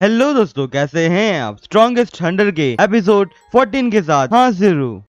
Hello दोस्तों, कैसे हैं आप? स्ट्रॉन्गेस्ट हंटर के एपिसोड 14 के साथ हाजिर हूँ।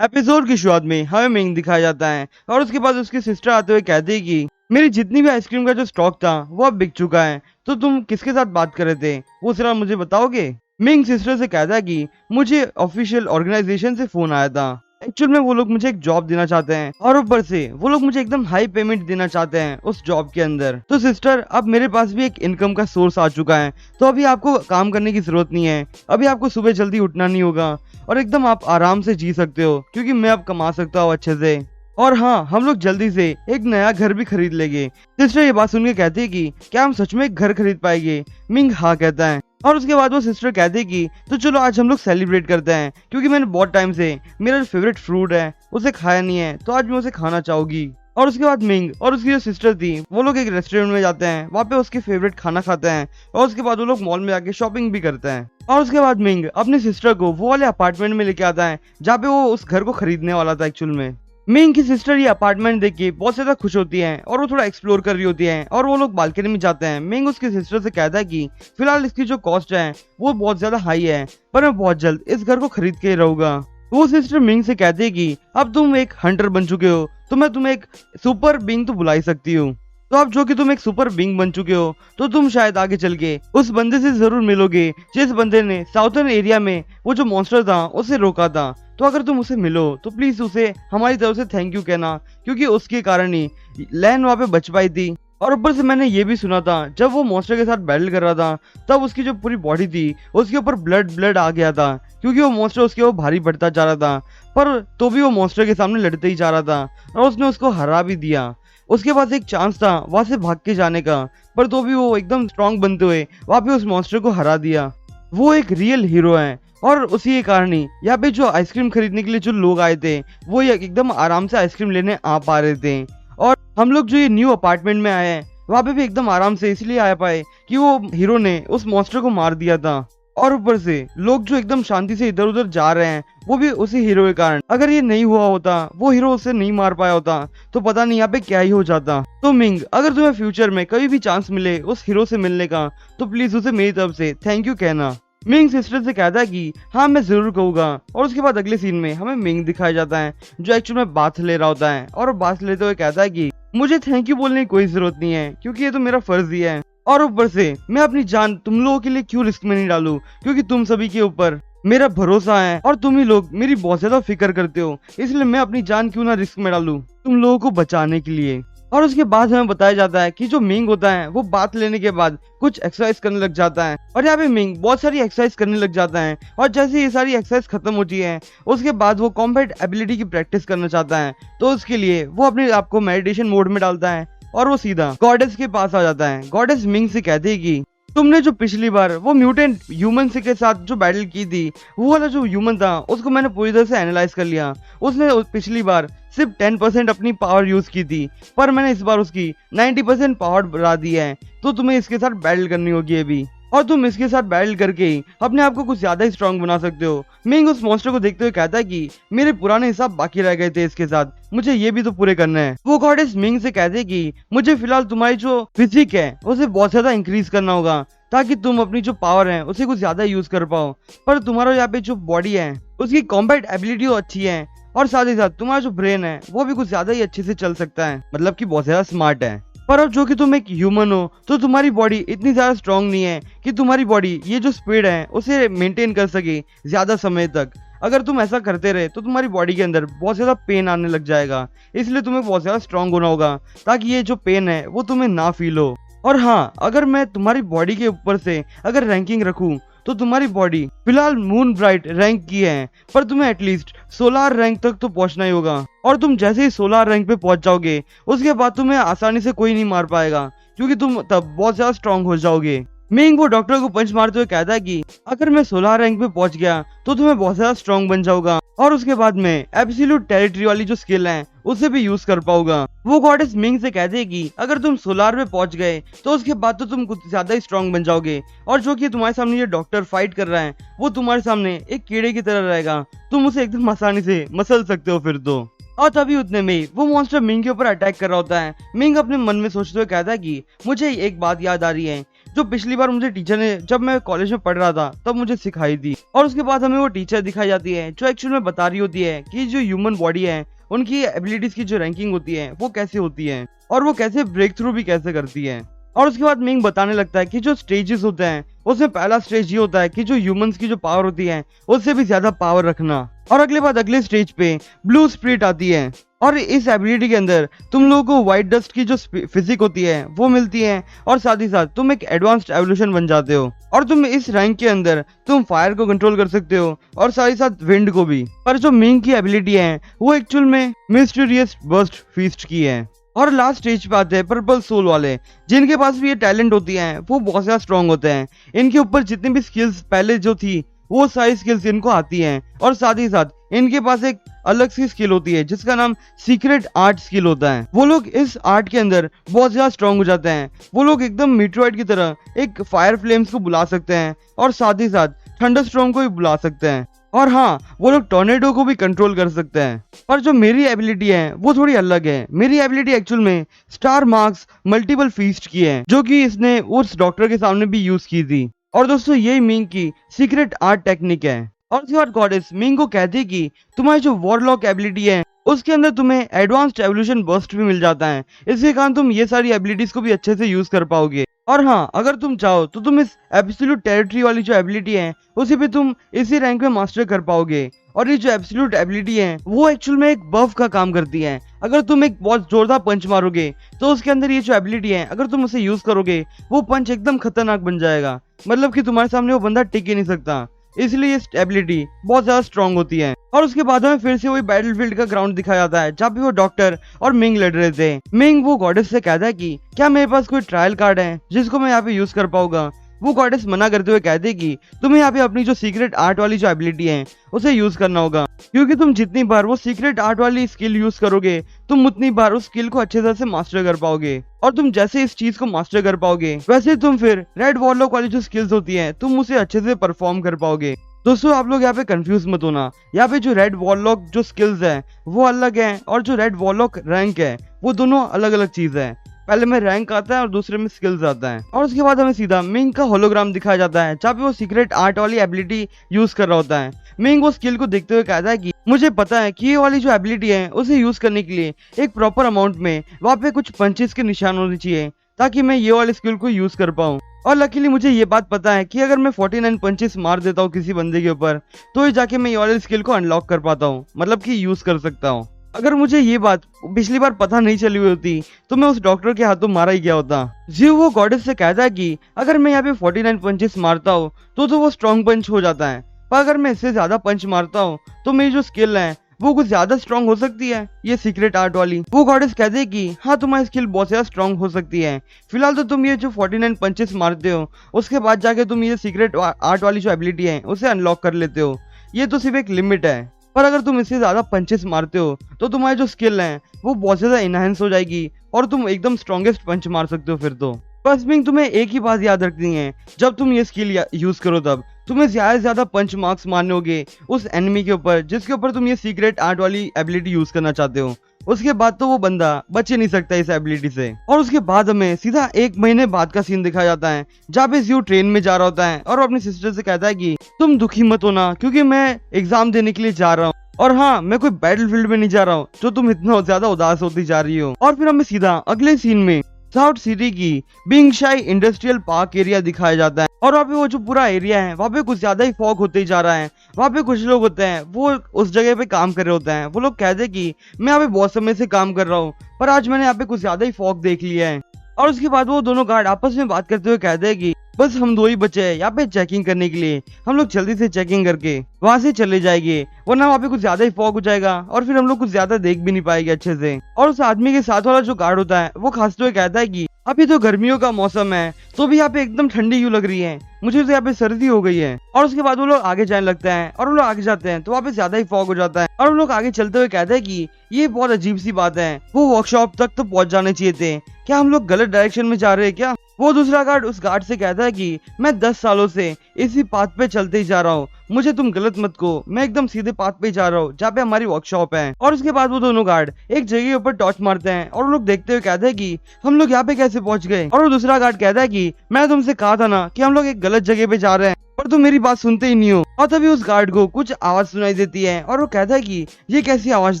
एपिसोड की शुरुआत में हमें मिंग दिखाया जाता है और उसके बाद उसकी सिस्टर आते हुए कहती है कि मेरी जितनी भी आइसक्रीम का जो स्टॉक था वो अब बिक चुका है, तो तुम किसके साथ बात कर रहे थे वो जरा मुझे बताओगे? मिंग सिस्टर से कहता है कि मुझे ऑफिशियल ऑर्गेनाइजेशन से फोन आया था। एक्चुअल में वो लोग मुझे एक जॉब देना चाहते हैं और ऊपर से वो लोग मुझे एकदम हाई पेमेंट देना चाहते हैं उस जॉब के अंदर। तो सिस्टर, अब मेरे पास भी एक इनकम का सोर्स आ चुका है, तो अभी आपको काम करने की जरूरत नहीं है। अभी आपको सुबह जल्दी उठना नहीं होगा और एकदम आप आराम से जी सकते हो, क्योंकि मैं अब कमा सकता हूँ अच्छे से। और हाँ, हम लोग जल्दी से एक नया घर भी खरीद लेंगे। सिस्टर ये बात सुन के कहती है कि क्या हम सच में एक घर खरीद पाएंगे? मिंग हाँ कहता है और उसके बाद वो सिस्टर कहती है कि तो चलो आज हम लोग सेलिब्रेट करते हैं, क्योंकि मैंने बहुत टाइम से मेरा जो फेवरेट फ्रूट है उसे खाया नहीं है, तो आज मैं उसे खाना चाहूंगी। और उसके बाद मिंग और उसकी जो सिस्टर थी वो लोग एक रेस्टोरेंट में जाते हैं, वहाँ पे उसके फेवरेट खाना खाते हैं और उसके बाद वो लोग मॉल में जाके शॉपिंग भी करते हैं। और उसके बाद मिंग अपनी सिस्टर को वो वाले अपार्टमेंट में लेके आता है जहाँ पे वो उस घर को खरीदने वाला था एक्चुअल में। मिंग की सिस्टर ये अपार्टमेंट देख के बहुत ज्यादा खुश होती है और वो थोड़ा एक्सप्लोर कर रही होती है और वो लोग बालकनी में जाते हैं। मिंग उसकी सिस्टर से कहता है कि फिलहाल इसकी जो कॉस्ट है वो बहुत ज्यादा हाई है, पर मैं बहुत जल्द इस घर को खरीद के रहूंगा। वो सिस्टर मिंग से कहती है कि अब तुम एक हंटर बन चुके हो, तो मैं तुम्हें एक सुपर बीइंग तो बुला ही सकती हूँ। तो अब जो कि तुम एक सुपर बीइंग बन चुके हो, तो तुम शायद आगे चल के उस बंदे से जरूर मिलोगे जिस बंदे ने साउथर्न एरिया में वो जो मॉन्स्टर था उसे रोका था। तो अगर तुम उसे मिलो तो प्लीज उसे हमारी तरफ से थैंक यू कहना, क्योंकि उसके कारण ही लैन वहाँ पे बच पाई थी। और ऊपर से मैंने ये भी सुना था जब वो मॉन्स्टर के साथ बैटल कर रहा था तब उसकी जो पूरी बॉडी थी उसके ऊपर ब्लड आ गया था, क्योंकि वो मॉन्स्टर उसके ऊपर भारी पड़ता जा रहा था। पर तो भी वो मॉन्स्टर के सामने लड़ते ही जा रहा था और उसने उसको हरा भी दिया। उसके पास एक चांस था वहां से भाग के जाने का, पर तो भी वो एकदम स्ट्रांग बनते हुए वहां पे उस मॉन्स्टर को हरा दिया। वो एक रियल हीरो है और उसी के कारण ही यहाँ पे जो आइसक्रीम खरीदने के लिए जो लोग आए थे वो एकदम आराम से आइसक्रीम लेने आ पा रहे थे। और हम लोग जो ये न्यू अपार्टमेंट में आए हैं वहाँ पे भी एकदम आराम से इसलिए आ पाए कि वो हीरो ने उस मॉन्स्टर को मार दिया था। और ऊपर से लोग जो एकदम शांति से इधर उधर जा रहे हैं वो भी उसी हीरो के कारण। अगर ये नहीं हुआ होता, वो हीरो उसे नहीं मार पाया होता, तो पता नहीं यहाँ पे क्या ही हो जाता। तो मिंग, अगर तुम्हें फ्यूचर में कभी भी चांस मिले उस हीरो से मिलने का, तो प्लीज उसे मेरी तरफ से थैंक यू कहना। मिंग सिस्टर से कहता है कि हाँ मैं जरूर कहूंगा। और उसके बाद अगले सीन में हमें मिंग दिखाया जाता है जो एक्चुअल में बाथ ले रहा होता है और बाथ लेते हुए कहता है कि मुझे थैंक यू बोलने की कोई जरूरत नहीं है, क्योंकि ये तो मेरा फर्ज ही है। और ऊपर से मैं अपनी जान तुम लोगों के लिए क्यों रिस्क में नहीं डालूं, क्योंकि तुम सभी के ऊपर मेरा भरोसा है और तुम ही लोग मेरी बहुत ज्यादा फिक्र करते हो, इसलिए मैं अपनी जान क्यों ना रिस्क में डालूं तुम लोगों को बचाने के लिए। और उसके बाद हमें बताया जाता है कि जो मिंग होता है वो बात लेने के बाद कुछ एक्सरसाइज करने लग जाता है और यहाँ पे मिंग बहुत सारी एक्सरसाइज करने लग जाता है। और जैसे ये सारी एक्सरसाइज खत्म होती है उसके बाद वो कॉम्बैट एबिलिटी की प्रैक्टिस करना चाहता है, तो उसके लिए वो अपने आप को मेडिटेशन मोड में डालता है और वो सीधा गॉडेस के पास आ जाता है। गॉडेस मिंग से कहती है कि तुमने जो पिछली बार वो म्यूटेंट ह्यूमन से के साथ जो बैटल की थी, वो वाला जो ह्यूमन था उसको मैंने पूरी तरह से एनालाइज कर लिया। उसने पिछली बार सिर्फ 10% अपनी पावर यूज की थी, पर मैंने इस बार उसकी 90% पावर बढ़ा दी है, तो तुम्हें इसके साथ बैटल करनी होगी अभी। और तुम इसके साथ बैटल करके ही अपने आप को कुछ ज्यादा ही स्ट्रांग बना सकते हो। मिंग उस मॉन्स्टर को देखते हुए कहता है कि मेरे पुराने हिसाब बाकी रह गए थे इसके साथ, मुझे ये भी तो पूरे करना है। वो गॉडेस मिंग से कहते हैं कि मुझे फिलहाल तुम्हारी जो फिजिक है उसे बहुत ज्यादा इंक्रीज करना होगा, ताकि तुम अपनी जो पावर है उसे कुछ ज्यादा यूज कर पाओ। पर तुम्हारा यहाँ पे जो बॉडी है उसकी कॉम्बैट एबिलिटी अच्छी है और साथ ही साथ तुम्हारा जो ब्रेन है वो भी कुछ ज्यादा ही अच्छे से चल सकता है, मतलब कि बहुत ज्यादा स्मार्ट है। पर अब जो कि तुम एक ह्यूमन हो तो तुम्हारी बॉडी इतनी ज्यादा स्ट्रांग नहीं है कि तुम्हारी बॉडी ये जो स्पीड है उसे मेंटेन कर सके ज्यादा समय तक। अगर तुम ऐसा करते रहे तो तुम्हारी बॉडी के अंदर बहुत ज्यादा पेन आने लग जाएगा, इसलिए तुम्हें बहुत ज्यादा स्ट्रांग होना होगा ताकि ये जो पेन है वो तुम्हें ना फील हो। और हाँ, अगर मैं तुम्हारी बॉडी के ऊपर से अगर रैंकिंग रखूं तो तुम्हारी बॉडी फिलहाल मून ब्राइट रैंक की है, पर तुम्हें एटलीस्ट सोलार रैंक तक तो पहुंचना ही होगा। और तुम जैसे ही सोलार रैंक पे पहुंच जाओगे उसके बाद तुम्हें आसानी से कोई नहीं मार पाएगा, क्योंकि तुम तब बहुत ज्यादा स्ट्रांग हो जाओगे। मिंग वो डॉक्टर को पंच मारते हुए कहता है कि अगर मैं सोलार रैंक पे पहुंच गया तो तुम्हें बहुत ज्यादा स्ट्रांग बन जाऊंगा और उसके बाद में एब्सोल्यूट टेरिटरी वाली जो स्किल है उसे भी यूज कर पाऊंगा। वो गॉडेस मिंग से कहते हैं कि अगर तुम सोलार पे पहुंच गए तो उसके बाद तो तुम कुछ ज्यादा ही स्ट्रांग बन जाओगे, और जो कि तुम्हारे सामने ये डॉक्टर फाइट कर रहा है वो तुम्हारे सामने एक कीड़े की तरह रहेगा, तुम उसे एकदम आसानी से मसल सकते हो फिर तो। और तभी उतने में वो मॉन्स्टर मिंग के ऊपर अटैक कर रहा होता है। मिंग अपने मन में सोचते हुए कहता है कि मुझे एक बात याद आ रही है जो पिछली बार मुझे टीचर ने जब मैं कॉलेज में पढ़ रहा था तब मुझे सिखाई थी। और उसके बाद हमें वो टीचर दिखाई जाती है जो एक्चुअल में बता रही होती है कि जो ह्यूमन बॉडी है उनकी एबिलिटीज की जो रैंकिंग होती है वो कैसे होती है और वो कैसे ब्रेक थ्रू भी कैसे करती है। और उसके बाद मिंग बताने लगता है कि जो स्टेजेस होते हैं उसमें पहला स्टेज ये होता है कि जो ह्यूमंस की जो पावर होती है उससे भी ज्यादा पावर रखना। और अगले स्टेज पे ब्लू स्पिरिट आती है और इस एबिलिटी के अंदर तुम लोगों को व्हाइट डस्ट की जो फिजिक होती है वो मिलती है और साथ ही साथ तुम एक एडवांस्ड एवोल्यूशन बन जाते हो और तुम इस रैंक के अंदर तुम फायर को कंट्रोल कर सकते हो और साथ ही साथ विंड को भी। पर जो मिंग की एबिलिटी है वो एक्चुअल में मिस्टीरियस बर्स्ट फीस्ट की है। और लास्ट स्टेज पे आते हैं पर्पल सोल वाले जिनके पास भी ये टैलेंट होती है वो बहुत ज्यादा स्ट्रॉन्ग होते हैं। इनके ऊपर जितनी भी स्किल्स पहले जो थी वो सारी स्किल्स इनको आती हैं और साथ ही साथ इनके पास एक अलग सी स्किल होती है जिसका नाम सीक्रेट आर्ट स्किल होता है। वो लोग इस आर्ट के अंदर बहुत ज्यादा स्ट्रॉन्ग हो जाते हैं। वो लोग एकदम मीटरॉइड की तरह एक फायर फ्लेम्स को बुला सकते हैं और साथ ही साथ थंडरस्टॉर्म को भी बुला सकते हैं और हाँ वो लोग टॉर्नेडो को भी कंट्रोल कर सकते हैं। पर जो मेरी एबिलिटी है वो थोड़ी अलग है। मेरी एबिलिटी एक्चुअल में स्टार मार्क्स मल्टीपल फीस्ट की है जो कि इसने उस डॉक्टर के सामने भी यूज की थी। और दोस्तों यही मिंग की सीक्रेट आर्ट टेक्निक है। और उसके बाद गॉडेस मिंग को कहती है कि तुम्हारी जो वॉरलॉक एबिलिटी है उसके अंदर तुम्हें एडवांस्ड एवोल्यूशन बर्स्ट भी मिल जाता है। इसके कारण तुम ये सारी एबिलिटीज को भी अच्छे से यूज कर पाओगे। और हाँ अगर तुम चाहो तो तुम इस एब्सोल्यूट टेरिटरी वाली जो एबिलिटी है उसे भी तुम इसी रैंक में मास्टर कर पाओगे। और ये जो एब्सोल्यूट एबिलिटी है वो एक्चुअल में एक बफ का काम करती है। अगर तुम एक बहुत जोरदार पंच मारोगे तो उसके अंदर ये जो एबिलिटी है अगर तुम उसे यूज करोगे वो पंच एकदम खतरनाक बन जाएगा। मतलब कि तुम्हारे सामने वो बंदा टिक ही नहीं सकता। इसलिए ये एबिलिटी बहुत ज्यादा स्ट्रॉन्ग होती है। और उसके बाद हमें फिर से वही बैटलफील्ड का ग्राउंड दिखाया जाता है जहाँ पे वो डॉक्टर और मिंग लड़ रहे थे। मिंग वो गॉडेस से कहता है कि क्या मेरे पास कोई ट्रायल कार्ड है जिसको मैं यहाँ पे यूज कर पाऊंगा। वो गॉडेस मना करते हुए कहते कि तुम्हें यहाँ पे अपनी जो सीक्रेट आर्ट वाली जो एबिलिटी है उसे यूज करना होगा क्योंकि तुम जितनी बार वो सीक्रेट आर्ट वाली स्किल यूज करोगे तुम उतनी बार उस स्किल को अच्छे तरह से मास्टर कर पाओगे। और तुम जैसे इस चीज को मास्टर कर पाओगे वैसे तुम फिर रेड वॉरलॉक वाली जो स्किल्स होती है तुम उसे अच्छे से परफॉर्म कर पाओगे। दोस्तों आप लोग यहाँ पे कंफ्यूज मत होना। यहाँ पे जो रेड वॉरलॉक जो स्किल्स है वो अलग है और जो रेड वॉरलॉक रैंक है वो दोनों अलग अलग चीज है। पहले में रैंक आता है और दूसरे में स्किल्स आता है। और उसके बाद हमें सीधा मिंग का होलोग्राम दिखाया जाता है जहाँ पे वो सीक्रेट आर्ट वाली एबिलिटी यूज कर रहा होता है। मिंग वो स्किल को देखते हुए कहता है कि मुझे पता है कि ये वाली जो एबिलिटी है उसे यूज करने के लिए एक प्रॉपर अमाउंट में वहाँ पे कुछ पंचेस के निशान होने चाहिए ताकि मैं ये वाली स्किल को यूज कर पाऊँ। और लकीली मुझे ये बात पता है कि अगर मैं 49 पंचेस मार देता हूँ किसी बंदे के ऊपर तो ही जाके मैं ये वाली स्किल को अनलॉक कर पाता हूँ, मतलब कि यूज कर सकता हूँ। अगर मुझे ये बात पिछली बार पता नहीं चली हुई होती तो मैं उस डॉक्टर के हाथों मारा ही गया होता। जीव वो गॉडेस से कहता है कि अगर मैं यहाँ पे 49 पंचेस मारता हूँ तो वो स्ट्रॉन्ग पंच हो जाता है, पर अगर मैं इससे ज्यादा पंच मारता हूँ तो मेरी जो स्किल है वो कुछ ज्यादा स्ट्रॉन्ग हो सकती है ये सीक्रेट आर्ट वाली। वो गॉडेस कहते हैं कि हाँ तुम्हारी स्किल बहुत ज्यादा स्ट्रॉन्ग हो सकती है। फिलहाल तो तुम ये जो 49 पंचेस मारते हो उसके बाद जाके तुम ये सीक्रेट आर्ट वाली जो एबिलिटी है उसे अनलॉक कर लेते हो। ये तो सिर्फ एक लिमिट है, पर अगर तुम इससे ज्यादा पंचेस मारते हो तो तुम्हारी जो स्किल है वो बहुत ज्यादा इनहेंस हो जाएगी और तुम एकदम स्ट्रॉन्गेस्ट पंच मार सकते हो। फिर तो बस मिंग तुम्हें एक ही बात याद रखनी है, जब तुम ये स्किल यूज करो तब तुम्हें ज्यादा से ज्यादा पंच मार्क्स मारने होंगे उस एनिमी के ऊपर जिसके ऊपर तुम ये सीक्रेट आर्ट वाली एबिलिटी यूज करना चाहते हो। उसके बाद तो वो बंदा बच ही नहीं सकता इस एबिलिटी से। और उसके बाद हमें सीधा 1 महीने बाद का सीन दिखाया जाता है जहाँ पे जियो ट्रेन में जा रहा होता है और अपनी सिस्टर से कहता है कि तुम दुखी मत होना क्योंकि मैं एग्जाम देने के लिए जा रहा हूँ और हाँ मैं कोई बैटलफील्ड में नहीं जा रहा हूँ जो तुम इतना ज्यादा उदास होती जा रही हो। और फिर हमें सीधा अगले सीन में साउथ सिटी की बिंगशाई इंडस्ट्रियल पार्क एरिया दिखाया जाता है और वहाँ पे वो जो पूरा एरिया है वहाँ पे कुछ ज्यादा ही फॉग होते ही जा रहा है। वहाँ पे कुछ लोग होते हैं वो उस जगह पे काम कर रहे होते हैं। वो लोग कहते हैं कि मैं यहाँ पे बहुत समय से काम कर रहा हूँ पर आज मैंने यहाँ पे कुछ ज्यादा ही फॉग देख लिया है। और उसके बाद वो दोनों गार्ड आपस में बात करते हुए कहते हैं कि बस हम 2 ही बचे हैं यहाँ पे चेकिंग करने के लिए, हम लोग जल्दी से चेकिंग करके वहां से चले जाएंगे वरना वहाँ पे कुछ ज्यादा ही फॉग हो जाएगा और फिर हम लोग कुछ ज्यादा देख भी नहीं पाएंगे अच्छे से। और उस आदमी के साथ वाला जो गार्ड होता है वो खासते हुए कहता है कि अभी तो गर्मियों का मौसम है तो भी यहाँ पे एकदम ठंडी क्यों लग रही है, मुझे तो यहाँ पे सर्दी हो गई है। और उसके बाद वो लोग आगे जाने लगते हैं और वो लोग आगे जाते हैं तो वहाँ पे ज्यादा ही फॉग हो जाता है और वो लोग आगे चलते हुए कहते हैं कि ये बहुत अजीब सी बात है, वो वर्कशॉप तक तो पहुंच जाने चाहिए थे, क्या हम लोग गलत डायरेक्शन में जा रहे हैं क्या। वो दूसरा गार्ड उस गार्ड से कहता है कि मैं 10 सालों से इसी पाथ पे चलते ही जा रहा हूँ, मुझे तुम गलत मत को, मैं एकदम सीधे पाथ पे जा रहा हूँ जहाँ पे हमारी वर्कशॉप है। और उसके बाद वो दोनों गार्ड एक जगह के ऊपर टॉर्च मारते हैं और वो लोग देखते हुए कहते हैं कि हम लोग यहाँ पे कैसे पहुंच गए। और वो दूसरा गार्ड कहता है कि मैं तुमसे कहा था ना कि हम लोग एक गलत जगह पे जा रहे हैं और तुम मेरी बात सुनते ही नहीं हो। और तभी उस गार्ड को कुछ आवाज सुनाई देती है और वो कहता है कि ये कैसी आवाज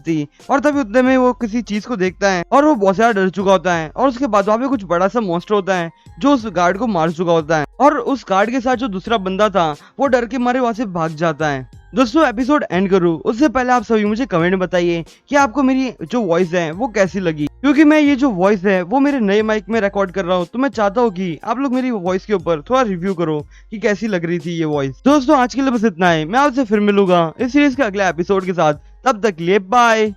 थी। और तभी उतने में वो किसी चीज को देखता है और वो बहुत ज्यादा डर चुका होता है। और उसके बाद वहाँ पे कुछ बड़ा सा मॉन्स्टर होता है जो उस गार्ड को मार चुका होता है। और उस गार्ड के साथ जो दूसरा बंदा था वो डर के मारे वहां से भाग जाता है। दोस्तों एपिसोड एंड करूँ उससे पहले आप सभी मुझे कमेंट में बताइए कि आपको मेरी जो वॉइस है वो कैसी लगी, क्योंकि मैं ये जो वॉइस है वो मेरे नए माइक में रिकॉर्ड कर रहा हूँ, तो मैं चाहता हूँ कि आप लोग मेरी वॉइस के ऊपर थोड़ा रिव्यू करो कि कैसी लग रही थी ये वॉइस। दोस्तों आज के लिए बस इतना है, मैं आपसे फिर मिलूंगा इस सीरीज के अगले एपिसोड के साथ, तब तक के लिए बाय।